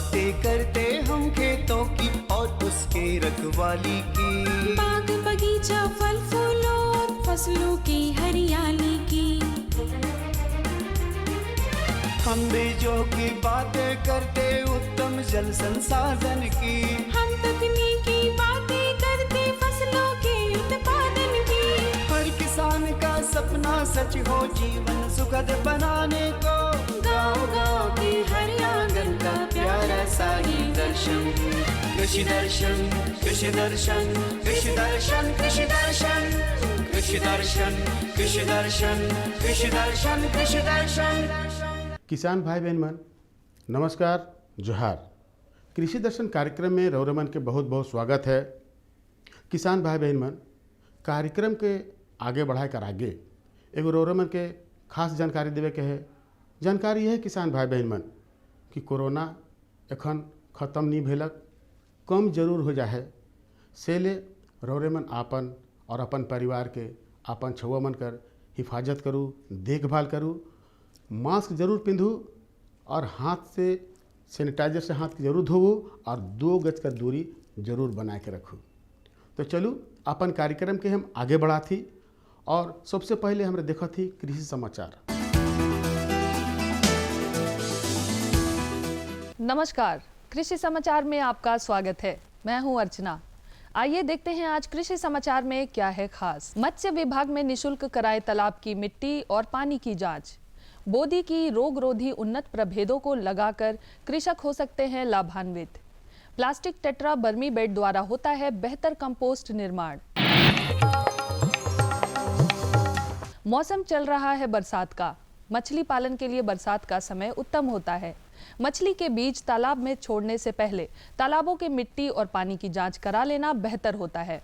बातें करते हम खेतों की और उसके रखवाली की। बाग बगीचा फल फूलों और फसलों की हरियाली की। हम बीजों की बातें करते उत्तम जल संसाधन की। हम तकनीकी बातें करते फसलों के उत्पादन की। हर किसान का सपना सच हो जीवन सुखद बनाने को। गाँव-गाँव के हर आंगन का प्यारा सा ही दर्शन। कृषि दर्शन कृषि दर्शन कृषि दर्शन कृषि दर्शन कृषि दर्शन कृषि दर्शन कृषि दर्शन कृषि दर्शन। किसान भाई बहन मन नमस्कार जोहार। कृषि दर्शन कार्यक्रम में रौरमन के बहुत बहुत स्वागत है। किसान भाई बहन मन कार्यक्रम के आगे बढ़ाए कर आगे एगो रौरमन के खास जानकारी देवे के है। जानकारी है किसान भाई बहन मन कि कोरोना एखन खत्म नहीं भेलक, कम जरूर हो जाए से ले रौरमन आपन और अपन परिवार के अपन छुआ मन कर हिफाजत करूँ, देखभाल करूँ, मास्क जरूर पिंधू और हाथ से सैनिटाइजर से हाथ जरूर धोवो और 2 गज का दूरी जरूर बना के रखो। तो चलू अपन कार्यक्रम के हम आगे बढ़ा थी और सबसे पहले हमने देखा थी कृषि समाचार। नमस्कार, कृषि समाचार में आपका स्वागत है। मैं हूं अर्चना। आइए देखते हैं आज कृषि समाचार में क्या है खास। मत्स्य विभाग में निशुल्क कराए तालाब की मिट्टी और पानी की जांच। बोदी की रोगरोधी उन्नत प्रभेदों को लगाकर कृषक हो सकते हैं लाभान्वित। प्लास्टिक टेट्रा बर्मी बेड द्वारा होता है बेहतर कंपोस्ट निर्माण। मौसम चल रहा है बरसात का। मछली पालन के लिए बरसात का समय उत्तम होता है। मछली के बीज तालाब में छोड़ने से पहले तालाबों के मिट्टी और पानी की जांच करा लेना बेहतर होता है।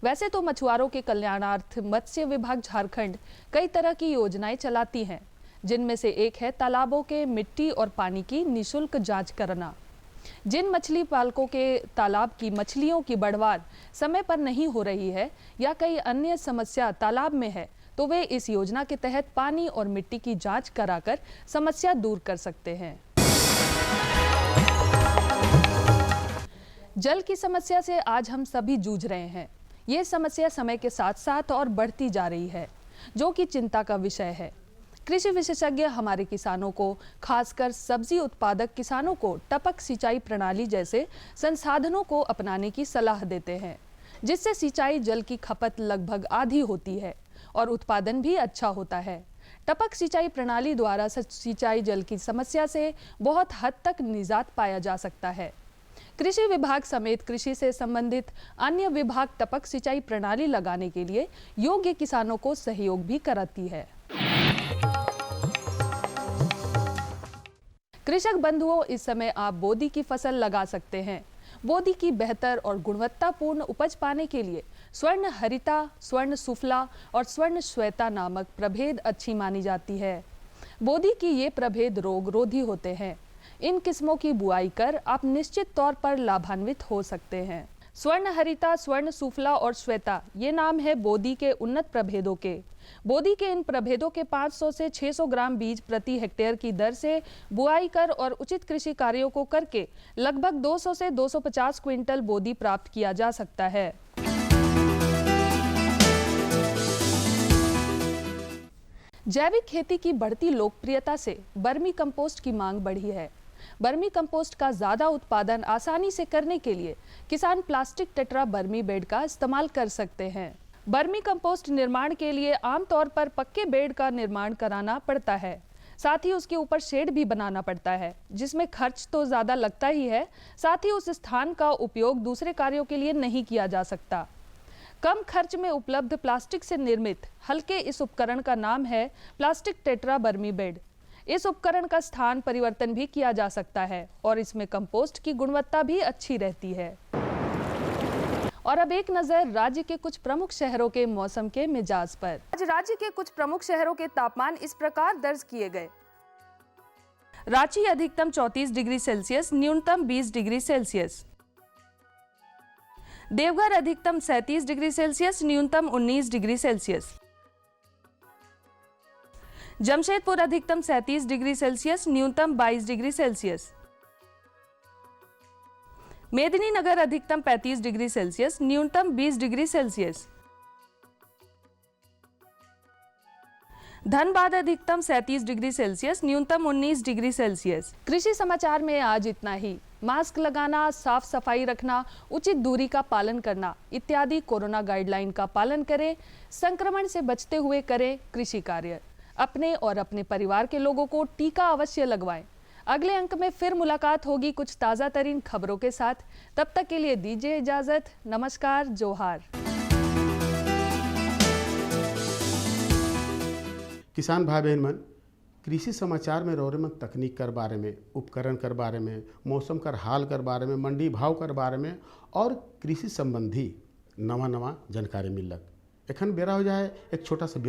वैसे तो मछुआरों के कल्याणार्थ मत्स्य विभाग झारखंड कई तरह की योजनाएं चलाती हैं, जिनमें से एक है तालाबों के मिट्टी और पानी की निशुल्क जांच करना। जिन मछली पालकों के तालाब की मछलियों की बढ़वार समय पर नहीं हो रही है या कई अन्य समस्या तालाब में है, तो वे इस योजना के तहत पानी और मिट्टी की जांच कराकर समस्या दूर कर सकते हैं। जल की समस्या से आज हम सभी जूझ रहे हैं। ये समस्या समय के साथ साथ और बढ़ती जा रही है, जो कि चिंता का विषय है। कृषि विशेषज्ञ हमारे किसानों को, खासकर सब्जी उत्पादक किसानों को टपक सिंचाई प्रणाली जैसे संसाधनों को अपनाने की सलाह देते हैं, जिससे सिंचाई जल की खपत लगभग आधी होती है और उत्पादन भी अच्छा होता है। टपक सिंचाई प्रणाली द्वारा सिंचाई जल की समस्या से बहुत हद तक निजात पाया जा सकता है। कृषि विभाग समेत कृषि से संबंधित अन्य विभाग टपक सिंचाई प्रणाली लगाने के लिए योग्य किसानों को सहयोग भी कराती है। कृषक बंधुओं, इस समय आप बोदी की फसल लगा सकते हैं। बोदी की बेहतर और गुणवत्तापूर्ण उपज पाने के लिए स्वर्ण हरिता, स्वर्ण सुफला और स्वर्ण श्वेता नामक प्रभेद अच्छी मानी जाती है। बोदी की ये प्रभेद रोग रोधी होते हैं। इन किस्मों की बुआई कर आप निश्चित तौर पर लाभान्वित हो सकते हैं। स्वर्ण हरिता, स्वर्ण सुफला और श्वेता ये नाम है बोदी के उन्नत प्रभेदों के। बोदी के इन प्रभेदों के 500 से 600 ग्राम बीज प्रति हेक्टेयर की दर से बुआई कर और उचित कृषि कार्यों को करके लगभग 200 से 250 क्विंटल बोदी प्राप्त किया जा सकता है। जैविक खेती की बढ़ती लोकप्रियता से बर्मी कंपोस्ट की मांग बढ़ी है। बर्मी कंपोस्ट का ज्यादा उत्पादन आसानी से करने के लिए किसान प्लास्टिक टेट्रा बर्मी बेड का इस्तेमाल कर सकते हैं। बर्मी कंपोस्ट निर्माण के लिए आमतौर पर पक्के बेड का निर्माण कराना पड़ता है, साथ ही उसके ऊपर शेड भी बनाना पड़ता है, जिसमें खर्च तो ज्यादा लगता ही है, साथ ही उस स्थान का उपयोग दूसरे कार्यों के लिए नहीं किया जा सकता। कम खर्च में उपलब्ध प्लास्टिक से निर्मित हल्के इस उपकरण का नाम है प्लास्टिक टेट्रा बर्मी बेड। इस उपकरण का स्थान परिवर्तन भी किया जा सकता है और इसमें कंपोस्ट की गुणवत्ता भी अच्छी रहती है। और अब एक नजर राज्य के कुछ प्रमुख शहरों के मौसम के मिजाज पर। आज राज्य के कुछ प्रमुख शहरों के तापमान इस प्रकार दर्ज किए गए। रांची अधिकतम 34 डिग्री सेल्सियस, न्यूनतम 20 डिग्री सेल्सियस। देवघर अधिकतम 37 डिग्री सेल्सियस, न्यूनतम 19 डिग्री सेल्सियस। जमशेदपुर अधिकतम 37 डिग्री सेल्सियस, न्यूनतम 22 डिग्री सेल्सियस। मेदिनीनगर अधिकतम 35 डिग्री सेल्सियस, न्यूनतम 20 डिग्री सेल्सियस। धनबाद अधिकतम 37 डिग्री सेल्सियस, न्यूनतम 19 डिग्री सेल्सियस। कृषि समाचार में आज इतना ही। मास्क लगाना, साफ सफाई रखना, उचित दूरी का पालन करना इत्यादि कोरोना गाइडलाइन का पालन करें। संक्रमण से बचते हुए करें कृषि कार्य। अपने और अपने परिवार के लोगों को टीका अवश्य लगवाएं। अगले अंक में फिर मुलाकात होगी कुछ ताज़ा तरीन खबरों के साथ। तब तक के लिए दीजिए इजाजत। नमस्कार, जोहार। किसान भाई बहन मन, कृषि समाचार में रोरे मन तकनीक कर बारे में, उपकरण कर बारे में, मौसम कर हाल कर बारे में, मंडी भाव कर बारे में और कृषि संबंधी नवा जानकारी मिलक। एखन बेरा हो जाए एक छोटा सा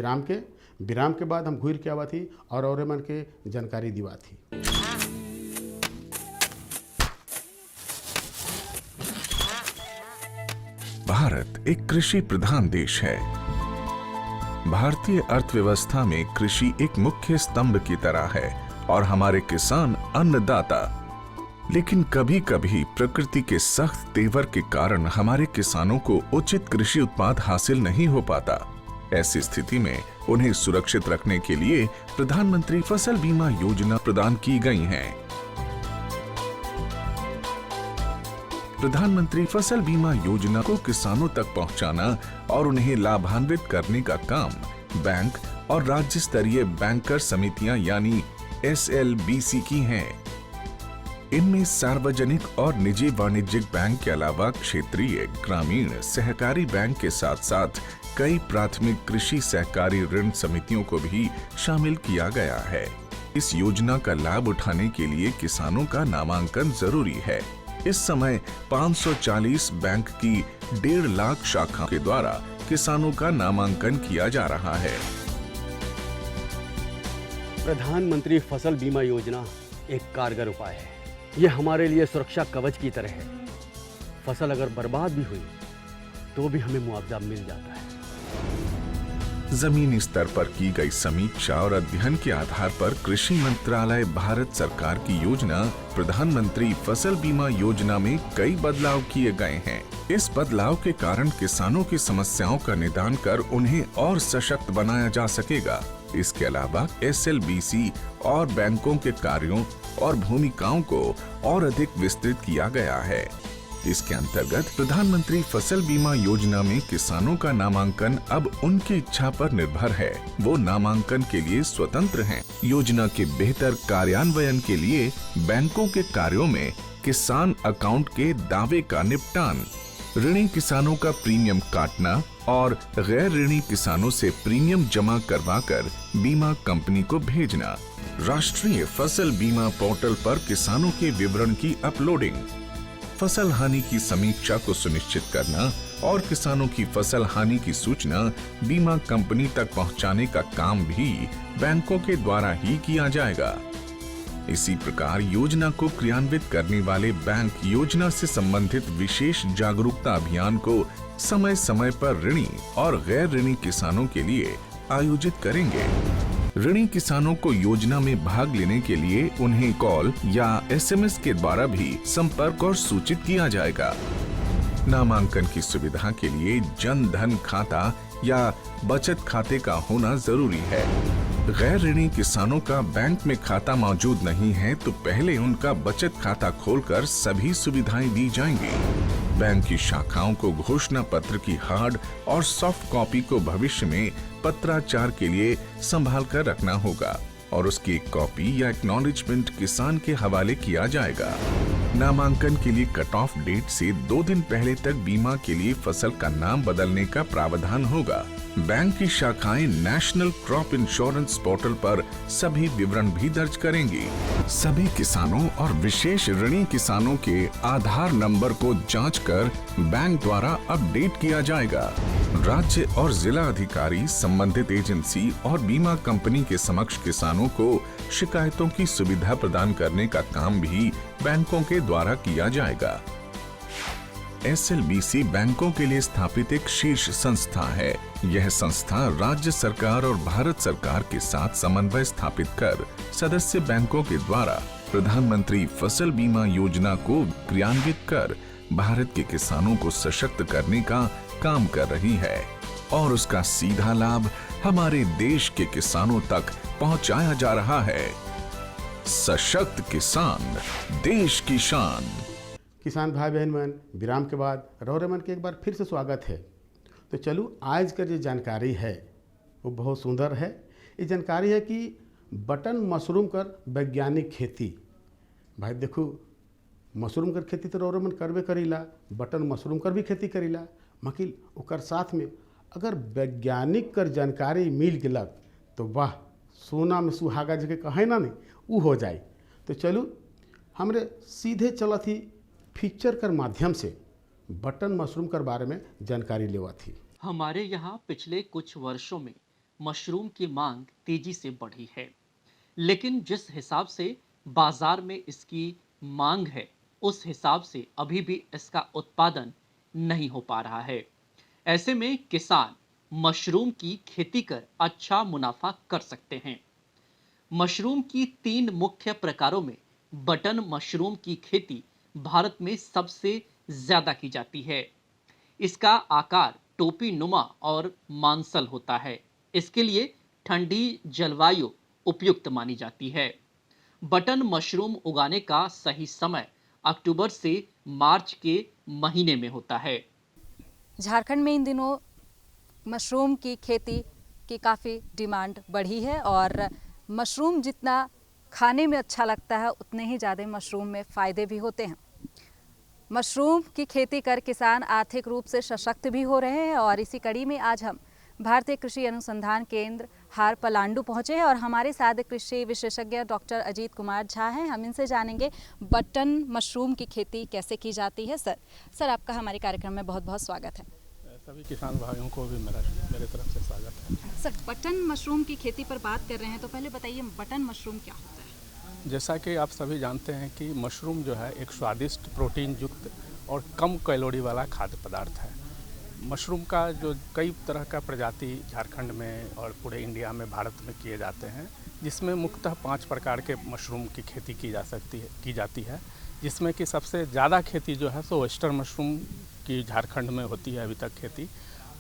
विराम के बाद हम घूर के आवा थी और रोरे मन के जानकारी दिवा थी। भारत एक कृषि प्रधान देश है। भारतीय अर्थव्यवस्था में कृषि एक मुख्य स्तंभ की तरह है और हमारे किसान अन्नदाता। लेकिन कभी कभी प्रकृति के सख्त तेवर के कारण हमारे किसानों को उचित कृषि उत्पाद हासिल नहीं हो पाता। ऐसी स्थिति में उन्हें सुरक्षित रखने के लिए प्रधानमंत्री फसल बीमा योजना प्रदान की गई है। प्रधानमंत्री फसल बीमा योजना को किसानों तक पहुंचाना और उन्हें लाभान्वित करने का काम बैंक और राज्य स्तरीय बैंकर समितियां यानी SLBC की हैं। इनमें सार्वजनिक और निजी वाणिज्यिक बैंक के अलावा क्षेत्रीय, ग्रामीण, सहकारी बैंक के साथ साथ कई प्राथमिक कृषि सहकारी ऋण समितियों को भी शामिल किया गया है। इस योजना का लाभ उठाने के लिए किसानों का नामांकन जरूरी है। इस समय 540 बैंक की 1.5 लाख शाखा के द्वारा किसानों का नामांकन किया जा रहा है। प्रधानमंत्री फसल बीमा योजना एक कारगर उपाय है। यह हमारे लिए सुरक्षा कवच की तरह है। फसल अगर बर्बाद भी हुई तो भी हमें मुआवजा मिल जाता है। जमीनी स्तर पर की गई समीक्षा और अध्ययन के आधार पर कृषि मंत्रालय भारत सरकार की योजना प्रधानमंत्री फसल बीमा योजना में कई बदलाव किए गए हैं। इस बदलाव के कारण किसानों की समस्याओं का निदान कर उन्हें और सशक्त बनाया जा सकेगा। इसके अलावा SLBC और बैंकों के कार्यों और भूमिकाओं को और अधिक विस्तृत किया गया है। इसके अंतर्गत प्रधानमंत्री फसल बीमा योजना में किसानों का नामांकन अब उनकी इच्छा पर निर्भर है। वो नामांकन के लिए स्वतंत्र हैं। योजना के बेहतर कार्यान्वयन के लिए बैंकों के कार्यों में किसान अकाउंट के दावे का निपटान, ऋणी किसानों का प्रीमियम काटना और गैर ऋणी किसानों से प्रीमियम जमा करवाकर बीमा कंपनी को भेजना, राष्ट्रीय फसल बीमा पोर्टल पर किसानों के विवरण की अपलोडिंग, फसल हानि की समीक्षा को सुनिश्चित करना और किसानों की फसल हानि की सूचना बीमा कंपनी तक पहुंचाने का काम भी बैंकों के द्वारा ही किया जाएगा। इसी प्रकार योजना को क्रियान्वित करने वाले बैंक योजना से संबंधित विशेष जागरूकता अभियान को समय समय पर ऋणी और गैर ऋणी किसानों के लिए आयोजित करेंगे। ऋणी किसानों को योजना में भाग लेने के लिए उन्हें कॉल या SMS के द्वारा भी संपर्क और सूचित किया जाएगा। नामांकन की सुविधा के लिए जन धन खाता या बचत खाते का होना जरूरी है। गैर ऋणी किसानों का बैंक में खाता मौजूद नहीं है तो पहले उनका बचत खाता खोलकर सभी सुविधाएं दी जाएंगी। बैंक की शाखाओं को घोषणा पत्र की हार्ड और सॉफ्ट कॉपी को भविष्य में पत्राचार के लिए संभाल कर रखना होगा और उसकी एक कॉपी या एक्नॉलेजमेंट किसान के हवाले किया जाएगा। नामांकन के लिए कट ऑफ डेट से 2 दिन पहले तक बीमा के लिए फसल का नाम बदलने का प्रावधान होगा। बैंक की शाखाएं नेशनल क्रॉप इंश्योरेंस पोर्टल पर सभी विवरण भी दर्ज करेंगी। सभी किसानों और विशेष ऋणी किसानों के आधार नंबर को जांचकर बैंक द्वारा अपडेट किया जाएगा। राज्य और जिला अधिकारी, संबंधित एजेंसी और बीमा कंपनी के समक्ष किसानों को शिकायतों की सुविधा प्रदान करने का काम भी बैंकों के द्वारा किया जाएगा। SLBC बैंकों के लिए स्थापित एक शीर्ष संस्था है। यह संस्था राज्य सरकार और भारत सरकार के साथ समन्वय स्थापित कर सदस्य बैंकों के द्वारा प्रधानमंत्री फसल बीमा योजना को क्रियान्वित कर भारत के किसानों को सशक्त करने का काम कर रही है और उसका सीधा लाभ हमारे देश के किसानों तक पहुंचाया जा रहा है। सशक्त किसान, देश की शान। किसान भाई बहन मन, विराम के बाद रौरमन के एक बार फिर से स्वागत है। तो चलो, आज का जो जानकारी है वो बहुत सुंदर है। ये जानकारी है कि बटन मशरूम कर वैज्ञानिक खेती। भाई देखो, मशरूम कर खेती तो रौरमन करबे करीला, बटन मशरूम कर भी खेती करीला, मकिल ओकर साथ में अगर वैज्ञानिक कर जानकारी मिल गलक तो वाह, सोना में सुहागा जगह कहे ना नहीं वो हो जाए। तो चलो, हमरे सीधे चलत ही फीचर कर माध्यम से बटन मशरूम कर बारे में जानकारी लेवा थी। हमारे यहाँ पिछले कुछ वर्षों में मशरूम की मांग तेजी से बढ़ी है, लेकिन जिस हिसाब से बाजार में इसकी मांग है उस हिसाब से अभी भी इसका उत्पादन नहीं हो पा रहा है। ऐसे में किसान मशरूम की खेती कर अच्छा मुनाफा कर सकते हैं। मशरूम की 3 मुख्य प्रकारों में बटन मशरूम की खेती भारत में सबसे ज्यादा की जाती है। इसका आकार टोपी नुमा और मांसल होता है। इसके लिए ठंडी जलवायु उपयुक्त मानी जाती है। बटन मशरूम उगाने का सही समय अक्टूबर से मार्च के महीने में होता है। झारखंड में इन दिनों मशरूम की खेती की काफ़ी डिमांड बढ़ी है और मशरूम जितना खाने में अच्छा लगता है उतने ही ज़्यादा मशरूम में फ़ायदे भी होते हैं। मशरूम की खेती कर किसान आर्थिक रूप से सशक्त भी हो रहे हैं और इसी कड़ी में आज हम भारतीय कृषि अनुसंधान केंद्र हार पलांडू पहुँचे हैं और हमारे साथ कृषि विशेषज्ञ डॉक्टर अजीत कुमार झा हैं। हम इनसे जानेंगे बटन मशरूम की खेती कैसे की जाती है। सर आपका हमारे कार्यक्रम में बहुत बहुत स्वागत है। सभी किसान भाइयों को भी मेरे तरफ से स्वागत है। सर, बटन मशरूम की खेती पर बात कर रहे हैं तो पहले बताइए बटन मशरूम क्या होता है। जैसा कि आप सभी जानते हैं कि मशरूम जो है एक स्वादिष्ट प्रोटीन युक्त और कम कैलोरी वाला खाद्य पदार्थ है। मशरूम का जो कई तरह का प्रजाति झारखंड में और पूरे इंडिया में, भारत में किए जाते हैं, जिसमें मुख्यतः 5 प्रकार के मशरूम की खेती की जाती है, जिसमें कि सबसे ज़्यादा खेती जो है सो वेस्टर्न मशरूम की झारखंड में होती है अभी तक खेती,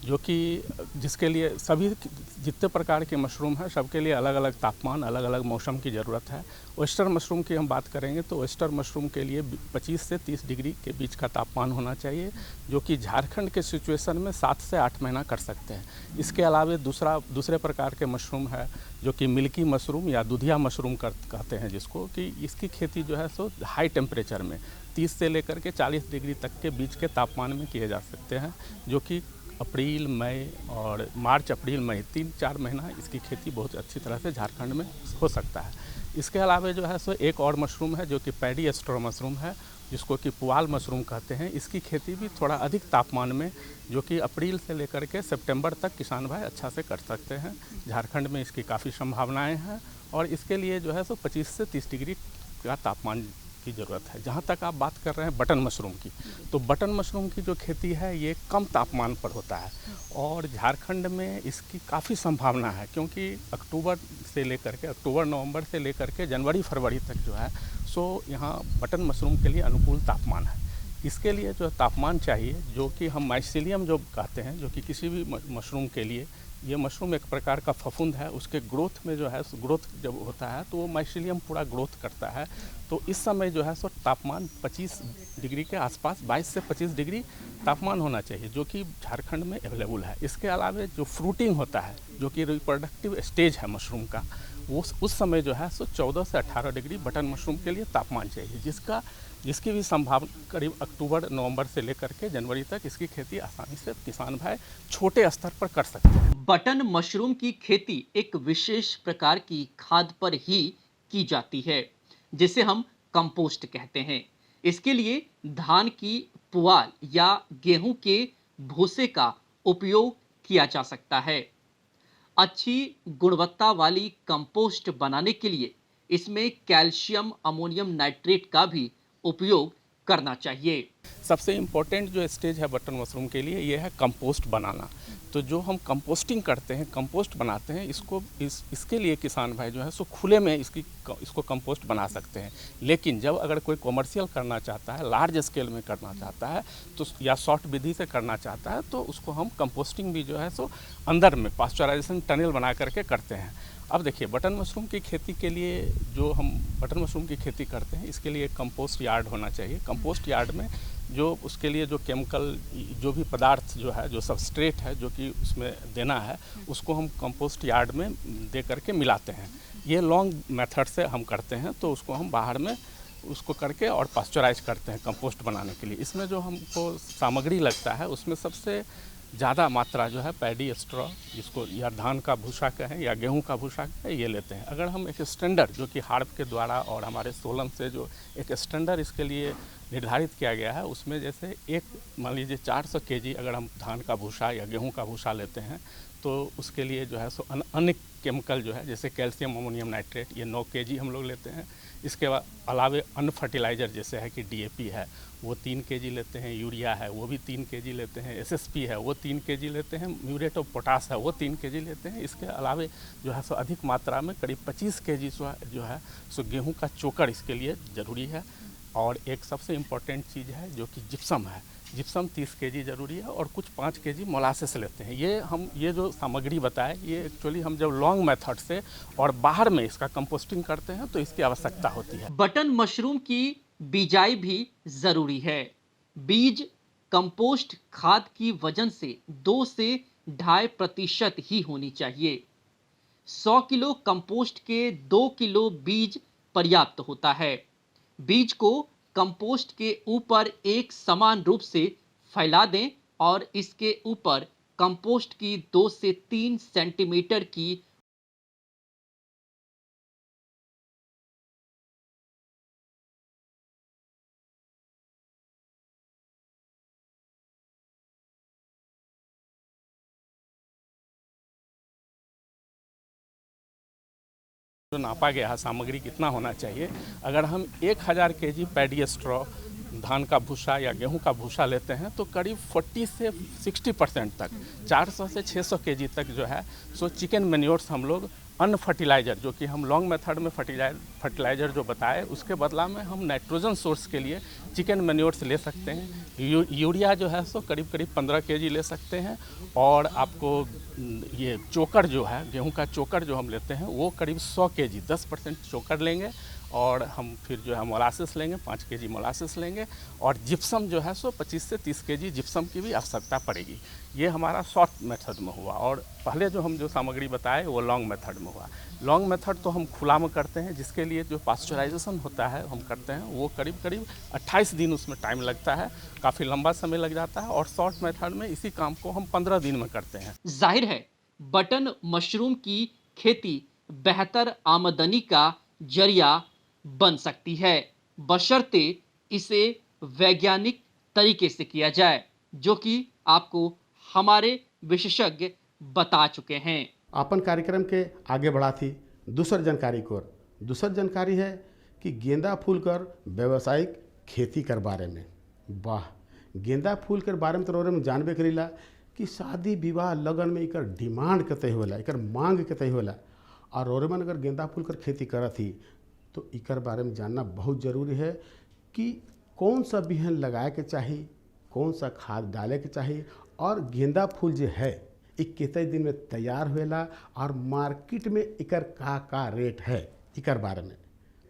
जो कि जिसके लिए सभी जितने प्रकार के मशरूम हैं सबके लिए अलग अलग तापमान, अलग अलग मौसम की ज़रूरत है। वेस्टर्न मशरूम की हम बात करेंगे तो वेस्टर्न मशरूम के लिए 25 से 30 डिग्री के बीच का तापमान होना चाहिए, जो कि झारखंड के सिचुएशन में 7 से 8 महीना कर सकते हैं। इसके अलावा दूसरे प्रकार के मशरूम है जो कि मिल्की मशरूम या दूधिया मशरूम कहते हैं, जिसको कि इसकी खेती जो है सो हाई टेम्परेचर में 30 से लेकर के 40 डिग्री तक के बीच के तापमान में किए जा सकते हैं, जो कि अप्रैल मई और मार्च अप्रैल मई 3-4 महीना इसकी खेती बहुत अच्छी तरह से झारखंड में हो सकता है। इसके अलावा जो है सो एक और मशरूम है जो कि पैडी एस्टर मशरूम है, जिसको कि पुआल मशरूम कहते हैं। इसकी खेती भी थोड़ा अधिक तापमान में, जो कि अप्रैल से लेकर के सितंबर तक किसान भाई अच्छा से कर सकते हैं। झारखंड में इसकी काफ़ी संभावनाएं हैं और इसके लिए जो है सो 25 से 30 डिग्री का तापमान की ज़रूरत है। जहाँ तक आप बात कर रहे हैं बटन मशरूम की, तो बटन मशरूम की जो खेती है ये कम तापमान पर होता है और झारखंड में इसकी काफ़ी संभावना है, क्योंकि अक्टूबर नवंबर से लेकर के जनवरी फरवरी तक जो है सो यहाँ बटन मशरूम के लिए अनुकूल तापमान है। इसके लिए जो तापमान चाहिए, जो कि हम माइसीलियम जो कहते हैं, जो कि किसी भी मशरूम के लिए, ये मशरूम एक प्रकार का फफूंद है, उसके ग्रोथ में जो है ग्रोथ जब होता है तो वो माइसीलियम पूरा ग्रोथ करता है। तो इस समय जो है सो तापमान 25 डिग्री के आसपास, 22 से 25 डिग्री तापमान होना चाहिए, जो कि झारखंड में अवेलेबल है। इसके अलावा जो फ्रूटिंग होता है, जो कि रिप्रोडक्टिव स्टेज है मशरूम का, वो उस समय जो है सो 14 से 18 डिग्री बटन मशरूम के लिए तापमान चाहिए, जिसकी भी संभावना करीब अक्टूबर नवंबर से लेकर के जनवरी तक इसकी खेती आसानी से किसान भाई छोटे स्तर पर कर सकते हैं। बटन मशरूम की खेती एक विशेष प्रकार की खाद पर ही की जाती है, जिसे हम कंपोस्ट कहते हैं। इसके लिए धान की पुआल या गेहूं के भूसे का उपयोग किया जा सकता है। अच्छी गुणवत्ता वाली कंपोस्ट बनाने के लिए इसमें कैल्शियम अमोनियम नाइट्रेट का भी उपयोग करना चाहिए। सबसे इम्पोर्टेंट जो स्टेज है बटन मशरूम के लिए ये है कंपोस्ट बनाना। तो जो हम कंपोस्टिंग करते हैं, कंपोस्ट बनाते हैं, इसके लिए किसान भाई जो है सो खुले में इसको कंपोस्ट बना सकते हैं। लेकिन जब अगर कोई कॉमर्शियल करना चाहता है, लार्ज स्केल में करना चाहता है तो या शॉर्ट विधि से करना चाहता है तो उसको हम कंपोस्टिंग भी जो है सो अंदर में पास्चराइजेशन टनल बना करके करते हैं। अब देखिए, बटन मशरूम की खेती के लिए जो हम बटन मशरूम की खेती करते हैं इसके लिए कंपोस्ट यार्ड होना चाहिए। कंपोस्ट यार्ड में जो उसके लिए जो केमिकल जो भी पदार्थ जो है, जो सबस्ट्रेट है जो कि उसमें देना है, उसको हम कंपोस्ट यार्ड में दे करके मिलाते हैं। ये लॉन्ग मेथड से हम करते हैं, तो उसको हम बाहर में उसको करके और पास्चराइज करते हैं कंपोस्ट बनाने के लिए। इसमें जो हमको सामग्री लगता है उसमें सबसे ज़्यादा मात्रा जो है पैडी स्ट्रॉ, जिसको या धान का भूसा कहें या गेहूं का भूसा कहें, ये लेते हैं। अगर हम एक स्टैंडर्ड जो कि हार्प के द्वारा और हमारे सोलन से जो एक स्टैंडर्ड इसके लिए निर्धारित किया गया है, उसमें जैसे एक मान लीजिए 400 केजी अगर हम धान का भूसा या गेहूं का भूसा लेते हैं तो उसके लिए जो है सो अन्य केमिकल जो है जैसे कैल्शियम अमोनियम नाइट्रेट ये 9 केजी हम लोग लेते हैं। इसके अलावे अन्य फर्टिलाइज़र जैसे है कि DAP है वो 3 केजी लेते हैं, यूरिया है वो भी 3 केजी लेते हैं, SSP है वो 3 केजी लेते हैं, म्यूरेट ऑफ पोटास है वो 3 केजी लेते हैं। इसके अलावे जो है सो अधिक मात्रा में करीब 25 केजी जो है सो गेहूँ का चोकर इसके लिए ज़रूरी है। और एक सबसे इम्पॉर्टेंट चीज़ है जो कि जिप्सम है, जिप्सम 30 केजी ज़रूरी है और कुछ 5 केजी मोलासेस लेते हैं। ये जो सामग्री बताए ये एक्चुअली हम जब लॉन्ग मेथड से और बाहर में इसका कंपोस्टिंग करते हैं तो इसकी आवश्यकता होती है। बटन मशरूम की बिजाई भी जरूरी है। बीज कंपोस्ट खाद की वजन से 2 से 2.5% ही होनी चाहिए। 100 किलो कंपोस्ट के 2 किलो बीज पर्याप्त होता है। बीज को कंपोस्ट के ऊपर एक समान रूप से फैला दें और इसके ऊपर कंपोस्ट की 2 से 3 सेंटीमीटर की जो नापा गया है सामग्री कितना होना चाहिए। अगर हम 1000 केजी पैडी स्ट्रॉ धान का भूसा या गेहूं का भूसा लेते हैं तो करीब 40 से 60% तक 400 से 600 केजी तक जो है सो चिकन मैन्योर्स हम लोग अन्य फर्टिलाइज़र जो कि हम लॉन्ग मेथड में फर्टिलाइज़र जो बताए उसके बदला में हम नाइट्रोजन सोर्स के लिए चिकन मैन्योर्स ले सकते हैं। यूरिया जो है सो करीब 15 केजी ले सकते हैं। और आपको ये चोकर जो है गेहूं का चोकर जो हम लेते हैं वो करीब 100 केजी 10% चोकर लेंगे और हम फिर जो है मोलासेस लेंगे 5 केजी मोलासेस लेंगे और जिप्सम जो है सो 25 से 30 केजी जिप्सम की भी आवश्यकता पड़ेगी। ये हमारा शॉर्ट मेथड में हुआ और पहले जो सामग्री बताए वो लॉन्ग मेथड में हुआ। लॉन्ग मेथड तो हम खुला में करते हैं जिसके लिए जो पास्चराइजेशन होता है हम करते हैं वो करीब 28 दिन उसमें टाइम लगता है, काफ़ी लंबा समय लग जाता है। और शॉर्ट मेथड में इसी काम को हम 15 दिन में करते हैं। जाहिर है बटन मशरूम की खेती बेहतर आमदनी का जरिया बन सकती है बशर्ते इसे वैज्ञानिक तरीके से किया जाए, जो कि आपको हमारे विशेषज्ञ बता चुके हैं। अपन कार्यक्रम के आगे बढ़ा थी दूसर जानकारी को। दूसर जानकारी है कि गेंदा फूल कर व्यावसायिक खेती कर बारे में। वाह, गेंदा फूल के बारे में तो हम जानबे करीला कि शादी विवाह लगन में एकर डिमांड कतई होला, एकर मांग कतई होला। और रोरमन अगर गेंदा फूल कर खेती करत ही तो इकर बारे में जानना बहुत ज़रूरी है कि कौन सा बिहन लगाए के चाहिए, कौन सा खाद डाले के चाहिए और गेंदा फूल जो है एक कितने दिन में तैयार होएला और मार्केट में इकर का रेट है इकर बारे में।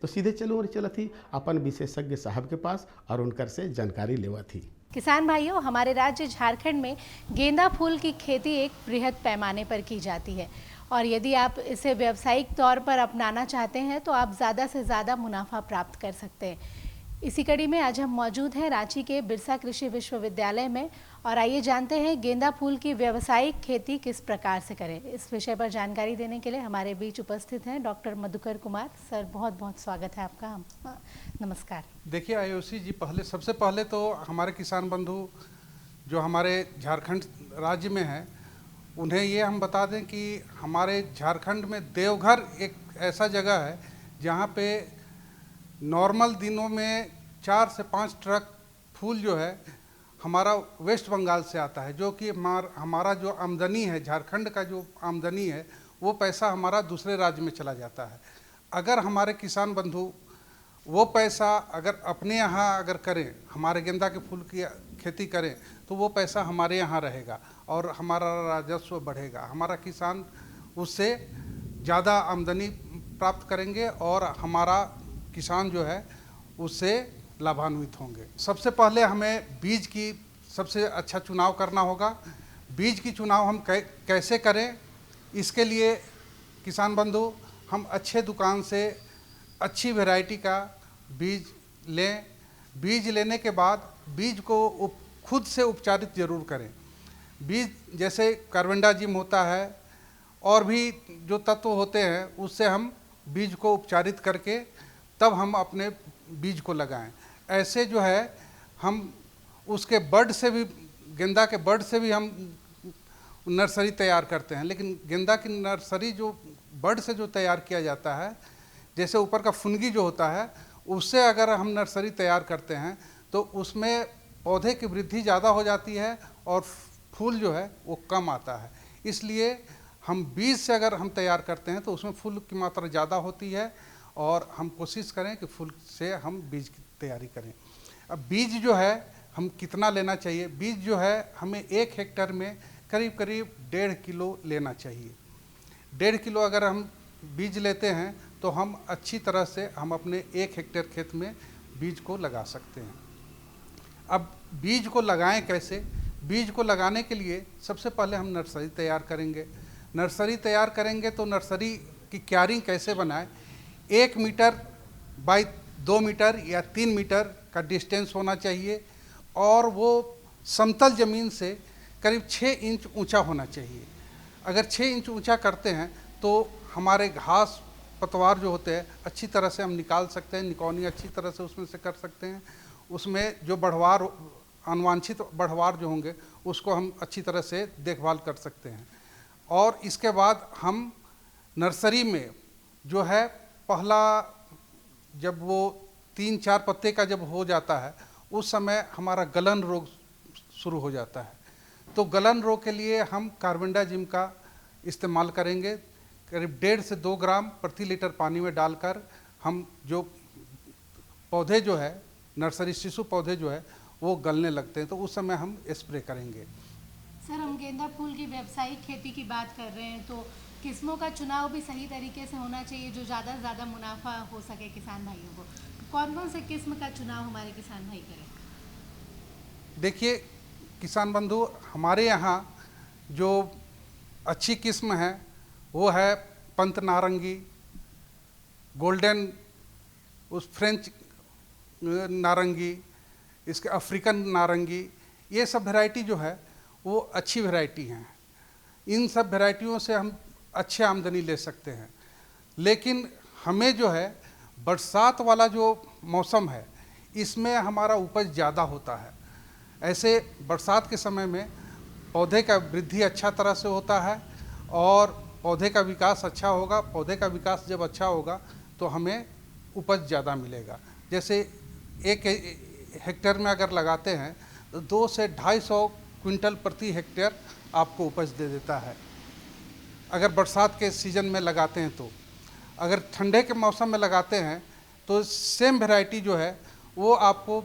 तो सीधे चलो थी अपन विशेषज्ञ साहब के पास और उनकर से जानकारी लेवा थी। किसान भाइयों, हमारे राज्य झारखंड में गेंदा फूल की खेती एक बृहद पैमाने पर की जाती है और यदि आप इसे व्यावसायिक तौर पर अपनाना चाहते हैं तो आप ज़्यादा से ज़्यादा मुनाफा प्राप्त कर सकते हैं। इसी कड़ी में आज हम मौजूद हैं रांची के बिरसा कृषि विश्वविद्यालय में और आइए जानते हैं गेंदा फूल की व्यावसायिक खेती किस प्रकार से करें। इस विषय पर जानकारी देने के लिए हमारे बीच उपस्थित हैं डॉक्टर मधुकर कुमार। सर, बहुत बहुत स्वागत है आपका। नमस्कार। देखिए आयुषी जी, सबसे पहले तो हमारे किसान बंधु जो हमारे झारखंड राज्य में हैं उन्हें ये हम बता दें कि हमारे झारखंड में देवघर एक ऐसा जगह है जहाँ पे नॉर्मल दिनों में 4 से 5 ट्रक फूल जो है हमारा वेस्ट बंगाल से आता है, जो कि हमारा जो आमदनी है, झारखंड का जो आमदनी है, वो पैसा हमारा दूसरे राज्य में चला जाता है। अगर हमारे किसान बंधु वो पैसा अगर अपने यहाँ अगर करें, हमारे गेंदा के फूल की खेती करें, तो वो पैसा हमारे यहाँ रहेगा और हमारा राजस्व बढ़ेगा। हमारा किसान उससे ज़्यादा आमदनी प्राप्त करेंगे और हमारा किसान जो है उससे लाभान्वित होंगे। सबसे पहले हमें बीज की सबसे अच्छा चुनाव करना होगा। बीज की चुनाव हम कैसे करें, इसके लिए किसान बंधु हम अच्छे दुकान से अच्छी वैरायटी का बीज लें। बीज लेने के बाद बीज को खुद से उपचारित जरूर करें। बीज जैसे कार्बेंडाजिम होता है और भी जो तत्व होते हैं, उससे हम बीज को उपचारित करके तब हम अपने बीज को लगाएं। ऐसे जो है हम उसके बड से भी, गेंदा के बड से भी हम नर्सरी तैयार करते हैं। लेकिन गेंदा की नर्सरी जो बड से जो तैयार किया जाता है, जैसे ऊपर का फुनगी जो होता है, उससे अगर हम नर्सरी तैयार करते हैं तो उसमें पौधे की वृद्धि ज़्यादा हो जाती है और फूल जो है वो कम आता है। इसलिए हम बीज से अगर हम तैयार करते हैं तो उसमें फूल की मात्रा ज़्यादा होती है और हम कोशिश करें कि फूल से हम बीज की तैयारी करें। अब बीज जो है हम कितना लेना चाहिए? बीज जो है हमें 1 हेक्टेयर में करीब करीब 1.5 किलो लेना चाहिए। 1.5 किलो अगर हम बीज लेते हैं तो हम अच्छी तरह से हम अपने 1 हेक्टेयर खेत में बीज को लगा सकते हैं। अब बीज को लगाएं कैसे? बीज को लगाने के लिए सबसे पहले हम नर्सरी तैयार करेंगे। नर्सरी तैयार करेंगे तो नर्सरी की क्यारिंग कैसे बनाएं? 1 मीटर बाई 2 मीटर या 3 मीटर का डिस्टेंस होना चाहिए और वो समतल ज़मीन से करीब 6 इंच ऊंचा होना चाहिए। अगर 6 इंच ऊंचा करते हैं तो हमारे घास पतवार जो होते हैं अच्छी तरह से हम निकाल सकते हैं, निकौनी अच्छी तरह से उसमें से कर सकते हैं। उसमें जो बढ़वार, अनवांछित बढ़वार जो होंगे उसको हम अच्छी तरह से देखभाल कर सकते हैं। और इसके बाद हम नर्सरी में जो है पहला जब वो 3-4 पत्ते का जब हो जाता है उस समय हमारा गलन रोग शुरू हो जाता है। तो गलन रोग के लिए हम कार्बेंडाजिम का इस्तेमाल करेंगे। करीब 1.5 से 2 ग्राम प्रति लीटर पानी में डालकर हम जो पौधे जो है, नर्सरी शिशु पौधे जो है वो गलने लगते हैं, तो उस समय हम स्प्रे करेंगे। सर, हम गेंदा फूल की व्यावसायिक खेती की बात कर रहे हैं, तो किस्मों का चुनाव भी सही तरीके से होना चाहिए जो ज़्यादा से ज़्यादा मुनाफा हो सके किसान भाइयों को। कौन कौन से किस्म का चुनाव हमारे किसान भाई करें? देखिए किसान बंधु, हमारे यहाँ जो अच्छी किस्म है वो है पंत नारंगी, गोल्डन, उस फ्रेंच नारंगी, इसके अफ्रीकन नारंगी, ये सब वैरायटी जो है वो अच्छी वैरायटी हैं। इन सब वैरायटियों से हम अच्छे आमदनी ले सकते हैं। लेकिन हमें जो है बरसात वाला जो मौसम है इसमें हमारा उपज ज़्यादा होता है। ऐसे बरसात के समय में पौधे का वृद्धि अच्छा तरह से होता है और पौधे का विकास अच्छा होगा। पौधे का विकास जब अच्छा होगा तो हमें उपज ज़्यादा मिलेगा। जैसे 1 हेक्टेयर में अगर लगाते हैं तो 200 से 250 क्विंटल प्रति हेक्टेयर आपको उपज दे देता है अगर बरसात के सीज़न में लगाते हैं। तो अगर ठंडे के मौसम में लगाते हैं तो सेम वैरायटी जो है वो आपको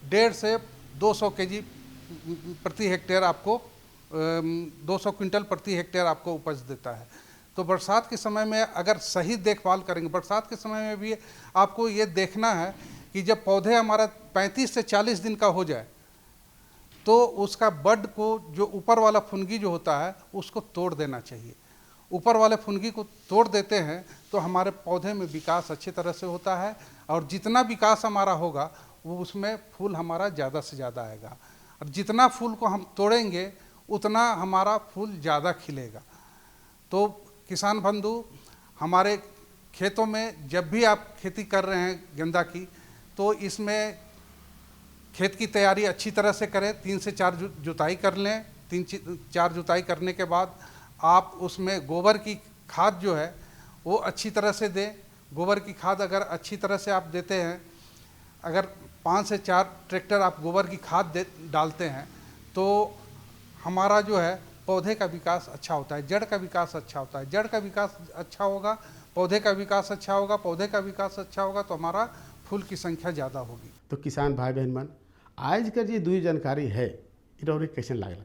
150 से 200 केजी प्रति हेक्टेयर आपको 200 क्विंटल प्रति हेक्टेयर आपको उपज देता है। तो बरसात के समय में अगर सही देखभाल करेंगे, बरसात के समय में भी आपको ये देखना है कि जब पौधे हमारा 35 से 40 दिन का हो जाए तो उसका बड को, जो ऊपर वाला फुनगी जो होता है उसको तोड़ देना चाहिए। ऊपर वाले फुनगी को तोड़ देते हैं तो हमारे पौधे में विकास अच्छी तरह से होता है और जितना विकास हमारा होगा वो उसमें फूल हमारा ज़्यादा से ज़्यादा आएगा। और जितना फूल को हम तोड़ेंगे उतना हमारा फूल ज़्यादा खिलेगा। तो किसान बंधु, हमारे खेतों में जब भी आप खेती कर रहे हैं गेंदा की, तो इसमें खेत की तैयारी अच्छी तरह से करें। 3 से 4 जुताई कर लें। 3-4 जुताई करने के बाद आप उसमें गोबर की खाद जो है वो अच्छी तरह से दें। गोबर की खाद अगर अच्छी तरह से आप देते हैं, अगर 5 से 4 ट्रैक्टर आप गोबर की खाद डालते हैं तो हमारा जो है पौधे का विकास अच्छा होता है, जड़ का विकास अच्छा होता है। जड़ का विकास अच्छा होगा, पौधे का विकास अच्छा होगा, पौधे का विकास अच्छा होगा तो हमारा फूल की संख्या ज़्यादा होगी। तो किसान भाई बहन मन, आज का ये दुई जानकारी है इनोरे कैसे लागल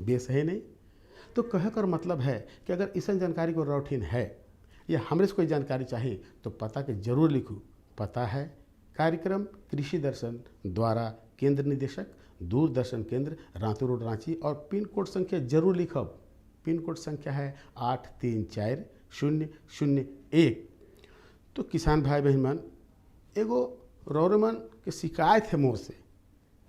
बेस है नहीं, तो कह कर मतलब है कि अगर इस जानकारी को रौठीन है या हमरे से कोई जानकारी चाहिए तो पता के जरूर लिखूँ। पता है कार्यक्रम कृषि दर्शन द्वारा केंद्र निदेशक दूरदर्शन केंद्र रातू रोड रांची, और पिन कोड संख्या जरूर लिखब। पिन कोड संख्या है 834001। तो किसान भाई बहन मन, एगो रौरमन के शिकायत है मोर से,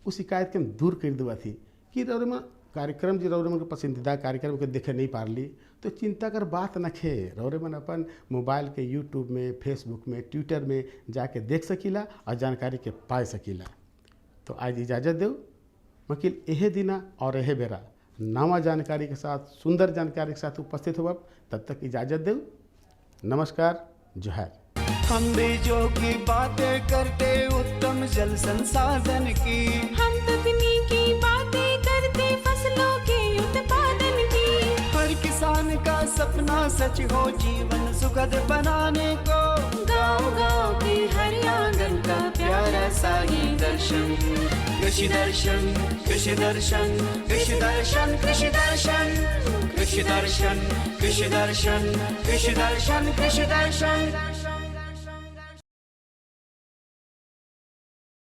उस शिकायत के हम दूर कर देवा थी कि रौरमन कार्यक्रम जो रौरमन के पसंदीदा कार्यक्रम के देखे नहीं पारली तो चिंता कर बात न खे। रौरमन अपन मोबाइल के यूट्यूब में, फेसबुक में, ट्विटर में जाके देख सकीला और जानकारी के पाए सकीला। तो आज इजाज़त दो वकील एहे दिना और एहे बेरा नवा जानकारी के साथ, सुंदर जानकारी के साथ उपस्थित हुआ। तब तक इजाज़त दो। नमस्कार, जोहार। हम बीजों की बातें करते उत्तम जल संसाधन की, हम तकनीकी बातें करते फसलों के उत्पादन की। हर किसान का सपना सच हो जीवन सुखद बनाने को, गाँव-गाँव के हर आंगन का प्यारा सा ये दर्शन। कृषि दर्शन, कृषि दर्शन, कृषि दर्शन, कृषि दर्शन, कृषि दर्शन, कृषि दर्शन, कृषि दर्शन, कृषि दर्शन।